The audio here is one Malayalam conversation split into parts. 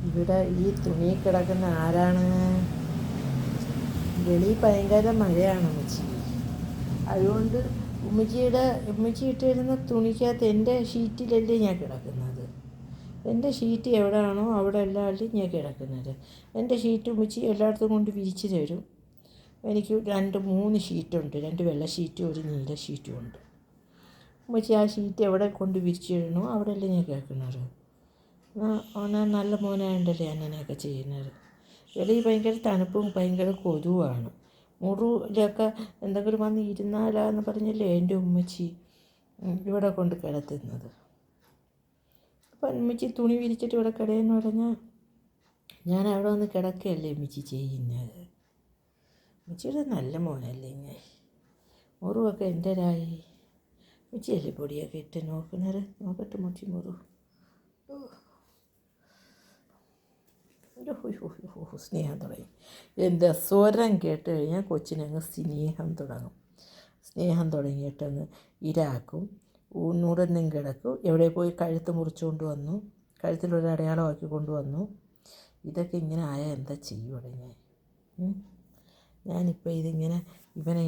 ഇവിടെ ഈ തുണി കിടക്കുന്ന ആരാണ്? വെളിയിൽ ഭയങ്കര മഴയാണ് ഉമ്മച്ചി. അതുകൊണ്ട് ഉമ്മച്ചി ഇട്ടിരുന്ന തുണിക്കകത്ത് എൻ്റെ ഷീറ്റിലല്ലേ ഞാൻ കിടക്കുന്നത്. എൻ്റെ ഷീറ്റ് എവിടെയാണോ അവിടെ എല്ലാവരും ഞാൻ കിടക്കുന്നത്. എൻ്റെ ഷീറ്റ് ഉമ്മച്ചി എല്ലായിടത്തും കൊണ്ട് വിരിച്ച് തരും. എനിക്ക് 2-3 ഷീറ്റുണ്ട്. 2 വെള്ള ഷീറ്റും ഒരു നീല ഷീറ്റും ഉണ്ട്. ഉമ്മച്ചി ആ ഷീറ്റ് എവിടെ കൊണ്ട് വിരിച്ചിടണോ അവിടെയല്ലേ ഞാൻ കിടക്കുന്നത്. ഞാൻ നല്ല മോനായതുകൊണ്ടല്ലേ അങ്ങനെയൊക്കെ ചെയ്യുന്നത്. വെളിയിൽ ഭയങ്കര തണുപ്പും ഭയങ്കര കൊതുവാണ്. മുറിയിലൊക്കെ എന്തെങ്കിലും വന്ന് ഇരുന്നാലാന്ന് പറഞ്ഞല്ലേ എൻ്റെ ഉമ്മച്ചി ഇവിടെ കൊണ്ട് കിടത്തുന്നത്. അപ്പം ഉമ്മച്ചി തുണി വിരിച്ചിട്ട് ഇവിടെ കിടയെന്ന് പറഞ്ഞാൽ ഞാൻ അവിടെ വന്ന് കിടക്കുകയല്ലേ ഉമ്മച്ചി ചെയ്യുന്നത്. ഉമ്മച്ചിയുടെ നല്ല മോനല്ലേ ഞാൻ. മുറിവൊക്കെ എൻ്റെതായി. ഉമ്മച്ചിയല്ലേ പൊടിയൊക്കെ ഇട്ട് നോക്കുന്നത്. നോക്കട്ടെ ഉമ്മച്ചി മുറിവ്. സ്നേഹം തുടങ്ങി. എൻ്റെ സ്വരം കേട്ട് കഴിഞ്ഞാൽ കൊച്ചിനങ്ങ് സ്നേഹം തുടങ്ങും. സ്നേഹം തുടങ്ങിയിട്ടങ്ങ് ഇരാക്കും. ഊന്നൂടെന്നും കിടക്കും. എവിടെ പോയി കഴുത്ത് മുറിച്ചുകൊണ്ട് വന്നു, കഴുത്തിലൊരു അടയാളമാക്കി കൊണ്ടുവന്നു. ഇതൊക്കെ ഇങ്ങനെ ആയാൽ എന്താ ചെയ്യുവിടെ ഞാനിപ്പോൾ ഇതിങ്ങനെ ഇവനെ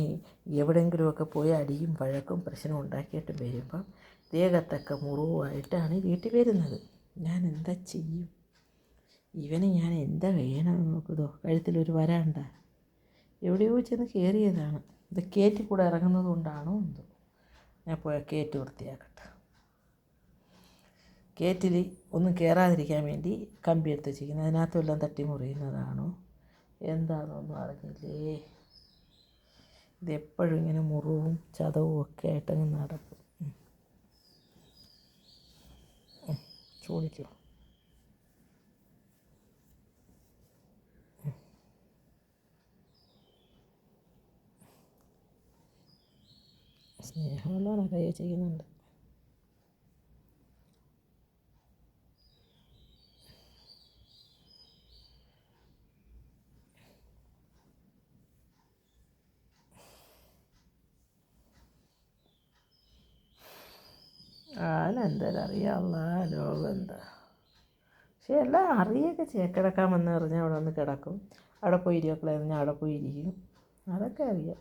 എവിടെയെങ്കിലുമൊക്കെ പോയി അടിയും വഴക്കും പ്രശ്നം ഉണ്ടാക്കിയിട്ട് വരുമ്പം ദേഹത്തൊക്കെ മുറിവായിട്ടാണ് വീട്ടിൽ വരുന്നത്. ഞാൻ എന്താ ചെയ്യും? ഇവന് ഞാൻ എന്താ വേണമെന്ന് നോക്കുതോ. കഴുത്തിലൊരു വരണ്ട. എവിടെയോ ചെന്ന് കയറിയതാണ്. ഇത് കയറ്റി കൂടെ ഇറങ്ങുന്നത് കൊണ്ടാണോ എന്തോ. ഞാൻ പോയാൽ കയറ്റ് വൃത്തിയാക്കട്ടെ. കയറ്റിൽ ഒന്നും കയറാതിരിക്കാൻ വേണ്ടി കമ്പി എടുത്ത് വെച്ചിരിക്കുന്നത്. അതിനകത്തും എല്ലാം തട്ടി മുറിയുന്നതാണോ എന്താണെന്നൊന്നും അറിഞ്ഞില്ലേ. ഇതെപ്പോഴും ഇങ്ങനെ മുറിവും ചതവും ഒക്കെ ആയിട്ടങ്ങ് നടക്കും. ചോദിക്കോ. സ്നേഹമുള്ളവരെ കൈ ചെയ്യുന്നുണ്ട്. ആനെന്തായാലും അറിയാമല്ല ലോകം എന്താ. പക്ഷേ എല്ലാം അറിയൊക്കെ ചെയ്യാം. കിടക്കാൻ വന്ന് പറഞ്ഞാൽ അവിടെ വന്ന് കിടക്കും. അവിടെ പോയി ഇരിയൊക്കെ പറഞ്ഞാൽ അവിടെ പോയി ഇരിക്കും. അതൊക്കെ അറിയാം.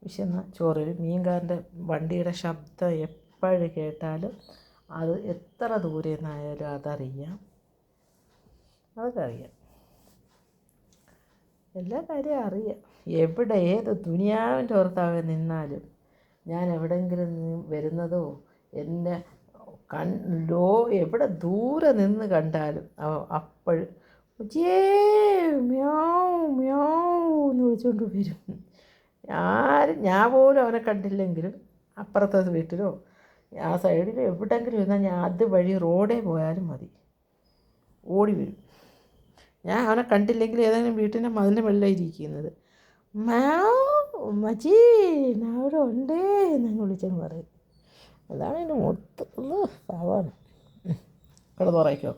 പക്ഷെ എന്നാൽ ചോറ് മീൻകാരൻ്റെ വണ്ടിയുടെ ശബ്ദം എപ്പോഴും കേട്ടാലും അത് എത്ര ദൂരെ നിന്നായാലും അതറിയാം. അതൊക്കെ അറിയാം. എല്ലാ കാര്യവും അറിയാം. എവിടെ ഏത് ദുനിയാവിൻ്റെ പുറത്താകെ നിന്നാലും ഞാൻ എവിടെയെങ്കിലും വരുന്നതോ എൻ്റെ എവിടെ ദൂരെ നിന്ന് കണ്ടാലും അപ്പോഴും ഉച്ചേ മ്യാവ് മ്യാവ് എന്ന് വിളിച്ചുകൊണ്ട് വരും. ഞാൻ പോലും അവനെ കണ്ടില്ലെങ്കിലും അപ്പുറത്തെ വീട്ടിലോ ആ സൈഡിലോ എവിടെയെങ്കിലും ഇരുന്നാൽ ഞാൻ അതുവഴി റോഡേ പോയാലും മതി ഓടി വരും. ഞാൻ അവനെ കണ്ടില്ലെങ്കിൽ ഏതെങ്കിലും വീട്ടിൻ്റെ മതിലിൻ്റെ മുകളിലാണ് ഇരിക്കുന്നത്. മച്ചി ഞാൻ അവിടെ ഉണ്ടേ എന്നങ്ങ് വിളിച്ചങ്ങ് പറയും. അതാണ് എൻ്റെ മൊത്തം പാവാണ്. കിടന്നുറങ്ങിക്കോ.